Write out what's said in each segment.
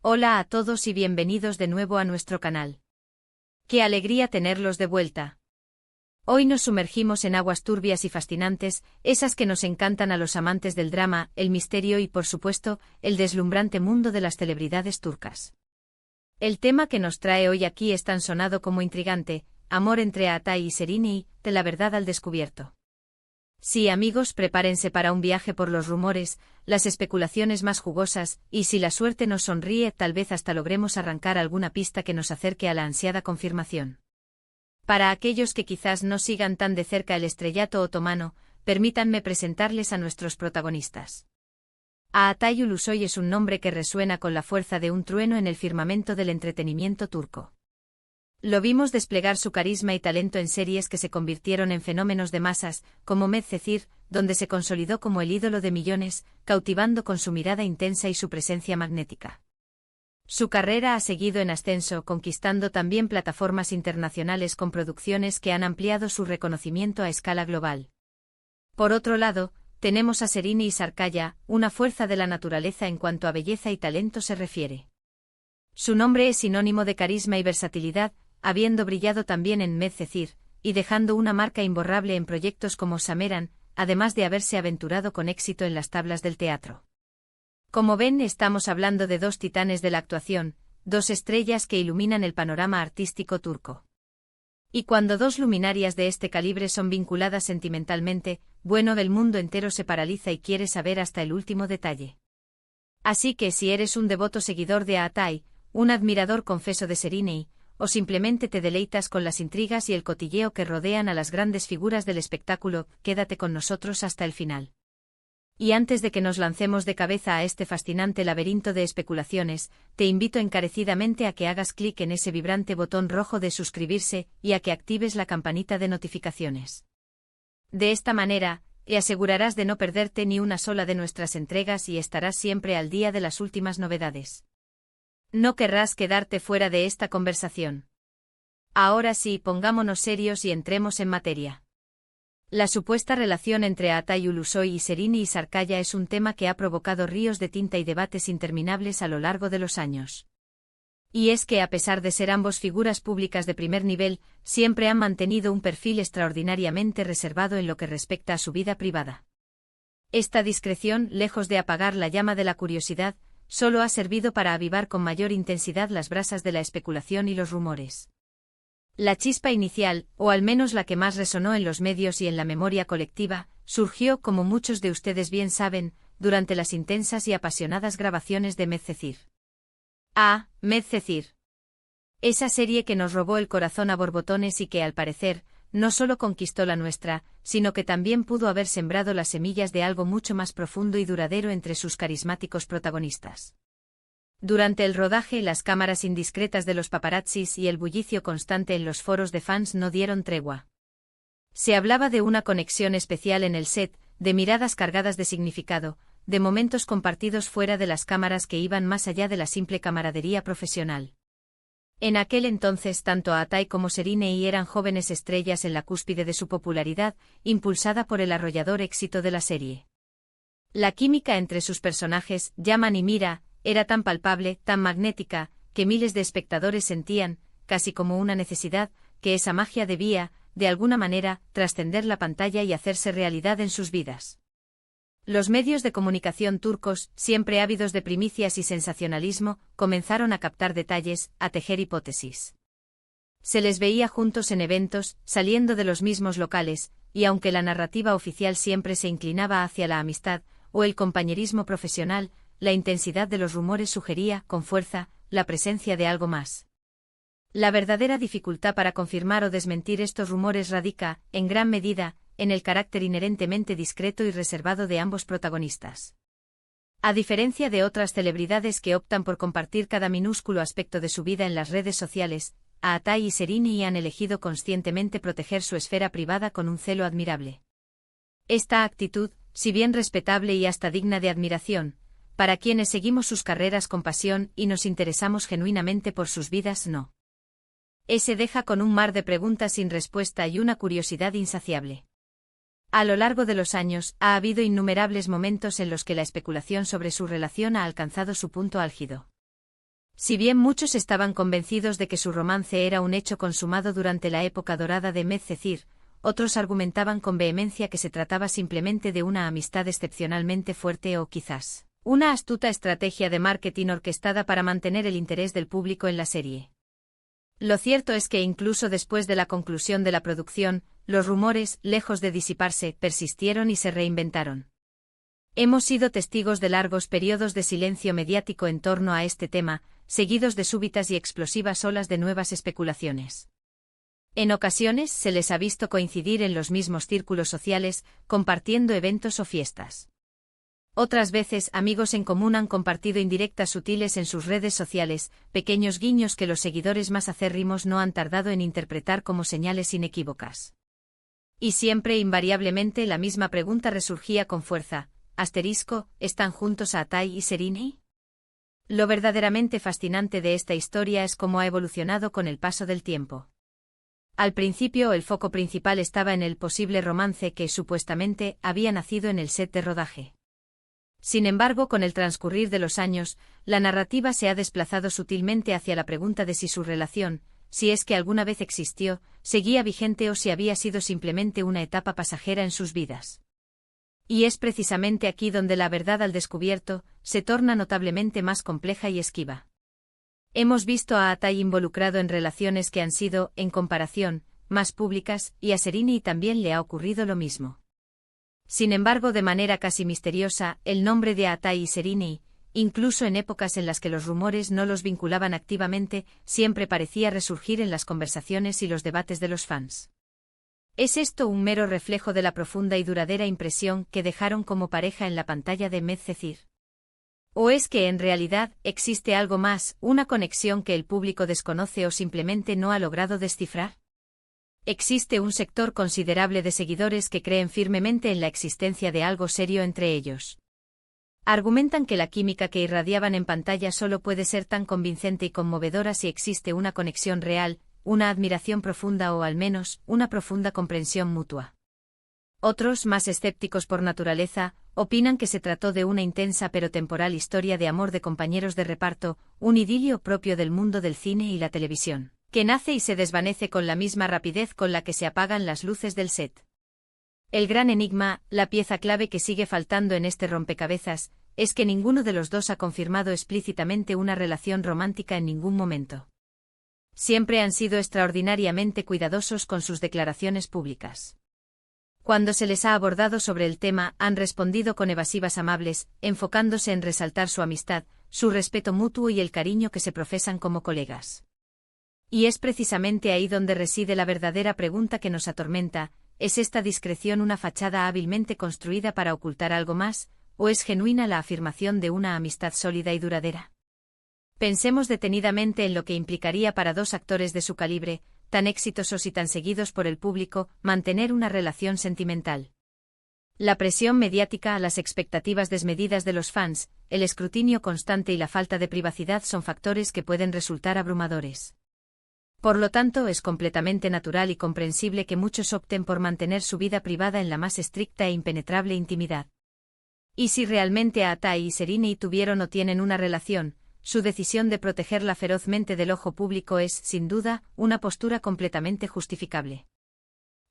Hola a todos y bienvenidos de nuevo a nuestro canal. ¡Qué alegría tenerlos de vuelta! Hoy nos sumergimos en aguas turbias y fascinantes, esas que nos encantan a los amantes del drama, el misterio y, por supuesto, el deslumbrante mundo de las celebridades turcas. El tema que nos trae hoy aquí es tan sonado como intrigante: amor entre Atay y Serini, de la verdad al descubierto. Sí, amigos, prepárense para un viaje por los rumores, las especulaciones más jugosas, y si la suerte nos sonríe, tal vez hasta logremos arrancar alguna pista que nos acerque a la ansiada confirmación. Para aquellos que quizás no sigan tan de cerca el estrellato otomano, permítanme presentarles a nuestros protagonistas. Atay Ulusoy es un nombre que resuena con la fuerza de un trueno en el firmamento del entretenimiento turco. Lo vimos desplegar su carisma y talento en series que se convirtieron en fenómenos de masas, como Medcezir, donde se consolidó como el ídolo de millones, cautivando con su mirada intensa y su presencia magnética. Su carrera ha seguido en ascenso, conquistando también plataformas internacionales con producciones que han ampliado su reconocimiento a escala global. Por otro lado, tenemos a Serini y Sarkaya, una fuerza de la naturaleza en cuanto a belleza y talento se refiere. Su nombre es sinónimo de carisma y versatilidad, habiendo brillado también en Medcezir, y dejando una marca imborrable en proyectos como Sameran, además de haberse aventurado con éxito en las tablas del teatro. Como ven, estamos hablando de dos titanes de la actuación, dos estrellas que iluminan el panorama artístico turco. Y cuando dos luminarias de este calibre son vinculadas sentimentalmente, bueno, el mundo entero se paraliza y quiere saber hasta el último detalle. Así que si eres un devoto seguidor de Atay, un admirador confeso de Serini, o simplemente te deleitas con las intrigas y el cotilleo que rodean a las grandes figuras del espectáculo, quédate con nosotros hasta el final. Y antes de que nos lancemos de cabeza a este fascinante laberinto de especulaciones, te invito encarecidamente a que hagas clic en ese vibrante botón rojo de suscribirse y a que actives la campanita de notificaciones. De esta manera, te asegurarás de no perderte ni una sola de nuestras entregas y estarás siempre al día de las últimas novedades. No querrás quedarte fuera de esta conversación. Ahora sí, pongámonos serios y entremos en materia. La supuesta relación entre Atay Ulusoy y Serini y Sarkaya es un tema que ha provocado ríos de tinta y debates interminables a lo largo de los años. Y es que a pesar de ser ambos figuras públicas de primer nivel, siempre han mantenido un perfil extraordinariamente reservado en lo que respecta a su vida privada. Esta discreción, lejos de apagar la llama de la curiosidad, solo ha servido para avivar con mayor intensidad las brasas de la especulación y los rumores. La chispa inicial, o al menos la que más resonó en los medios y en la memoria colectiva, surgió, como muchos de ustedes bien saben, durante las intensas y apasionadas grabaciones de Medcezir. Medcezir. Esa serie que nos robó el corazón a borbotones y que, al parecer, no solo conquistó la nuestra, sino que también pudo haber sembrado las semillas de algo mucho más profundo y duradero entre sus carismáticos protagonistas. Durante el rodaje, las cámaras indiscretas de los paparazzis y el bullicio constante en los foros de fans no dieron tregua. Se hablaba de una conexión especial en el set, de miradas cargadas de significado, de momentos compartidos fuera de las cámaras que iban más allá de la simple camaradería profesional. En aquel entonces tanto Atay como Serini eran jóvenes estrellas en la cúspide de su popularidad, impulsada por el arrollador éxito de la serie. La química entre sus personajes, Yaman y Mira, era tan palpable, tan magnética, que miles de espectadores sentían, casi como una necesidad, que esa magia debía, de alguna manera, trascender la pantalla y hacerse realidad en sus vidas. Los medios de comunicación turcos, siempre ávidos de primicias y sensacionalismo, comenzaron a captar detalles, a tejer hipótesis. Se les veía juntos en eventos, saliendo de los mismos locales, y aunque la narrativa oficial siempre se inclinaba hacia la amistad, o el compañerismo profesional, la intensidad de los rumores sugería, con fuerza, la presencia de algo más. La verdadera dificultad para confirmar o desmentir estos rumores radica, en gran medida, en el carácter inherentemente discreto y reservado de ambos protagonistas. A diferencia de otras celebridades que optan por compartir cada minúsculo aspecto de su vida en las redes sociales, Atay y Serini han elegido conscientemente proteger su esfera privada con un celo admirable. Esta actitud, si bien respetable y hasta digna de admiración, para quienes seguimos sus carreras con pasión y nos interesamos genuinamente por sus vidas, no. Se deja con un mar de preguntas sin respuesta y una curiosidad insaciable. A lo largo de los años, ha habido innumerables momentos en los que la especulación sobre su relación ha alcanzado su punto álgido. Si bien muchos estaban convencidos de que su romance era un hecho consumado durante la época dorada de Medcezir, otros argumentaban con vehemencia que se trataba simplemente de una amistad excepcionalmente fuerte o quizás una astuta estrategia de marketing orquestada para mantener el interés del público en la serie. Lo cierto es que incluso después de la conclusión de la producción, los rumores, lejos de disiparse, persistieron y se reinventaron. Hemos sido testigos de largos periodos de silencio mediático en torno a este tema, seguidos de súbitas y explosivas olas de nuevas especulaciones. En ocasiones se les ha visto coincidir en los mismos círculos sociales, compartiendo eventos o fiestas. Otras veces amigos en común han compartido indirectas sutiles en sus redes sociales, pequeños guiños que los seguidores más acérrimos no han tardado en interpretar como señales inequívocas. Y siempre invariablemente la misma pregunta resurgía con fuerza, ¿están juntos Aatai y Sereni? Lo verdaderamente fascinante de esta historia es cómo ha evolucionado con el paso del tiempo. Al principio el foco principal estaba en el posible romance que, supuestamente, había nacido en el set de rodaje. Sin embargo, con el transcurrir de los años, la narrativa se ha desplazado sutilmente hacia la pregunta de si su relación, si es que alguna vez existió, seguía vigente o si había sido simplemente una etapa pasajera en sus vidas. Y es precisamente aquí donde la verdad al descubierto se torna notablemente más compleja y esquiva. Hemos visto a Aatai involucrado en relaciones que han sido, en comparación, más públicas, y a Sereni también le ha ocurrido lo mismo. Sin embargo, de manera casi misteriosa, el nombre de Aatai y Sereni, incluso en épocas en las que los rumores no los vinculaban activamente, siempre parecía resurgir en las conversaciones y los debates de los fans. ¿Es esto un mero reflejo de la profunda y duradera impresión que dejaron como pareja en la pantalla de Medcezir? ¿O es que en realidad existe algo más, una conexión que el público desconoce o simplemente no ha logrado descifrar? Existe un sector considerable de seguidores que creen firmemente en la existencia de algo serio entre ellos. Argumentan que la química que irradiaban en pantalla solo puede ser tan convincente y conmovedora si existe una conexión real, una admiración profunda o al menos una profunda comprensión mutua. Otros, más escépticos por naturaleza, opinan que se trató de una intensa pero temporal historia de amor de compañeros de reparto, un idilio propio del mundo del cine y la televisión, que nace y se desvanece con la misma rapidez con la que se apagan las luces del set. El gran enigma, la pieza clave que sigue faltando en este rompecabezas, es que ninguno de los dos ha confirmado explícitamente una relación romántica en ningún momento. Siempre han sido extraordinariamente cuidadosos con sus declaraciones públicas. Cuando se les ha abordado sobre el tema, han respondido con evasivas amables, enfocándose en resaltar su amistad, su respeto mutuo y el cariño que se profesan como colegas. Y es precisamente ahí donde reside la verdadera pregunta que nos atormenta: ¿es esta discreción una fachada hábilmente construida para ocultar algo más, o es genuina la afirmación de una amistad sólida y duradera? Pensemos detenidamente en lo que implicaría para dos actores de su calibre, tan exitosos y tan seguidos por el público, mantener una relación sentimental. La presión mediática, las expectativas desmedidas de los fans, el escrutinio constante y la falta de privacidad son factores que pueden resultar abrumadores. Por lo tanto, es completamente natural y comprensible que muchos opten por mantener su vida privada en la más estricta e impenetrable intimidad. Y si realmente Aatai y Sereni tuvieron o tienen una relación, su decisión de protegerla ferozmente del ojo público es, sin duda, una postura completamente justificable.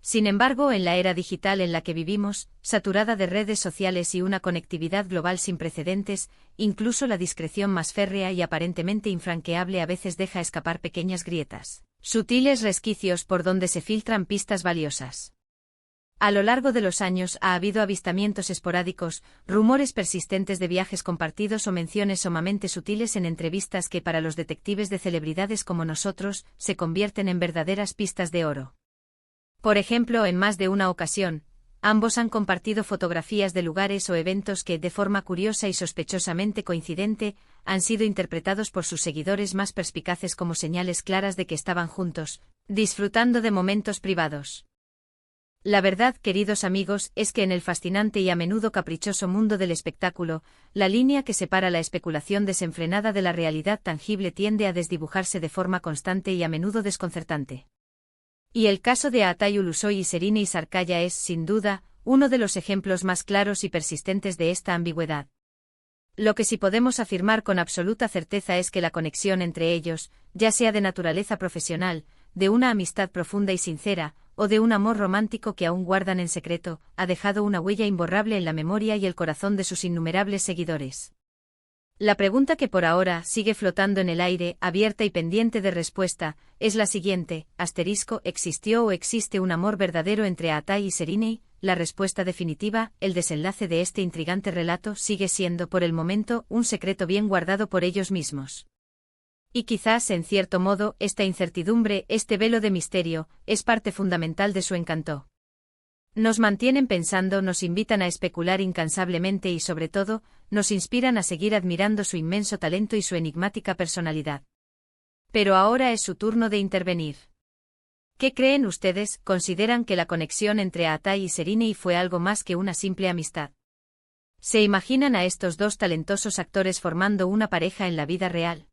Sin embargo, en la era digital en la que vivimos, saturada de redes sociales y una conectividad global sin precedentes, incluso la discreción más férrea y aparentemente infranqueable a veces deja escapar pequeñas grietas, sutiles resquicios por donde se filtran pistas valiosas. A lo largo de los años ha habido avistamientos esporádicos, rumores persistentes de viajes compartidos o menciones sumamente sutiles en entrevistas que para los detectives de celebridades como nosotros se convierten en verdaderas pistas de oro. Por ejemplo, en más de una ocasión, ambos han compartido fotografías de lugares o eventos que, de forma curiosa y sospechosamente coincidente, han sido interpretados por sus seguidores más perspicaces como señales claras de que estaban juntos, disfrutando de momentos privados. La verdad, queridos amigos, es que en el fascinante y a menudo caprichoso mundo del espectáculo, la línea que separa la especulación desenfrenada de la realidad tangible tiende a desdibujarse de forma constante y a menudo desconcertante. Y el caso de Aatai Ulusoy y Sereni Sarkaya es, sin duda, uno de los ejemplos más claros y persistentes de esta ambigüedad. Lo que sí podemos afirmar con absoluta certeza es que la conexión entre ellos, ya sea de naturaleza profesional, de una amistad profunda y sincera, o de un amor romántico que aún guardan en secreto, ha dejado una huella imborrable en la memoria y el corazón de sus innumerables seguidores. La pregunta que por ahora sigue flotando en el aire, abierta y pendiente de respuesta, es la siguiente: ¿existió o existe un amor verdadero entre Atai y Serinei? La respuesta definitiva, el desenlace de este intrigante relato, sigue siendo por el momento un secreto bien guardado por ellos mismos. Y quizás, en cierto modo, esta incertidumbre, este velo de misterio, es parte fundamental de su encanto. Nos mantienen pensando, nos invitan a especular incansablemente y, sobre todo, nos inspiran a seguir admirando su inmenso talento y su enigmática personalidad. Pero ahora es su turno de intervenir. ¿Qué creen ustedes? ¿Consideran que la conexión entre Atai y Serinei fue algo más que una simple amistad? ¿Se imaginan a estos dos talentosos actores formando una pareja en la vida real?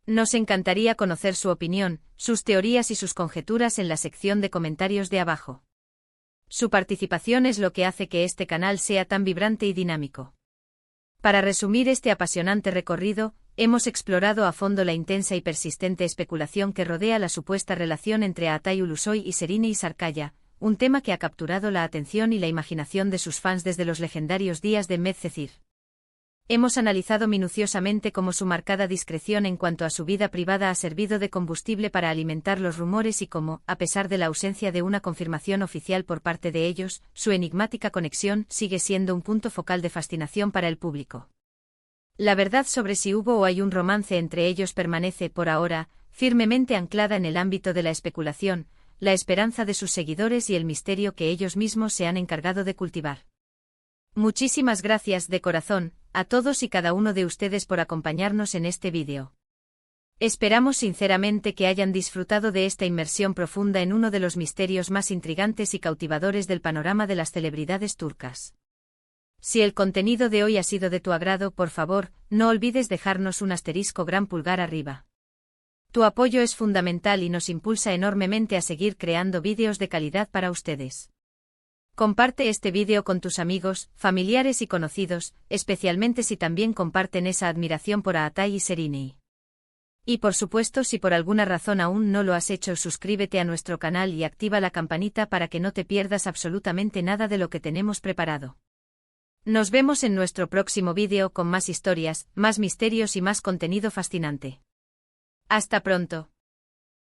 Nos encantaría conocer su opinión, sus teorías y sus conjeturas en la sección de comentarios de abajo. Su participación es lo que hace que este canal sea tan vibrante y dinámico. Para resumir este apasionante recorrido, hemos explorado a fondo la intensa y persistente especulación que rodea la supuesta relación entre Atai Ulusoy y Serinei Sarkaya, un tema que ha capturado la atención y la imaginación de sus fans desde los legendarios días de Medcezir. Hemos analizado minuciosamente cómo su marcada discreción en cuanto a su vida privada ha servido de combustible para alimentar los rumores y cómo, a pesar de la ausencia de una confirmación oficial por parte de ellos, su enigmática conexión sigue siendo un punto focal de fascinación para el público. La verdad sobre si hubo o hay un romance entre ellos permanece, por ahora, firmemente anclada en el ámbito de la especulación, la esperanza de sus seguidores y el misterio que ellos mismos se han encargado de cultivar. Muchísimas gracias de corazón a todos y cada uno de ustedes por acompañarnos en este vídeo. Esperamos sinceramente que hayan disfrutado de esta inmersión profunda en uno de los misterios más intrigantes y cautivadores del panorama de las celebridades turcas. Si el contenido de hoy ha sido de tu agrado, por favor, no olvides dejarnos un gran pulgar arriba. Tu apoyo es fundamental y nos impulsa enormemente a seguir creando vídeos de calidad para ustedes. Comparte este vídeo con tus amigos, familiares y conocidos, especialmente si también comparten esa admiración por Atai y Serinei. Y por supuesto, si por alguna razón aún no lo has hecho, suscríbete a nuestro canal y activa la campanita para que no te pierdas absolutamente nada de lo que tenemos preparado. Nos vemos en nuestro próximo vídeo con más historias, más misterios y más contenido fascinante. Hasta pronto.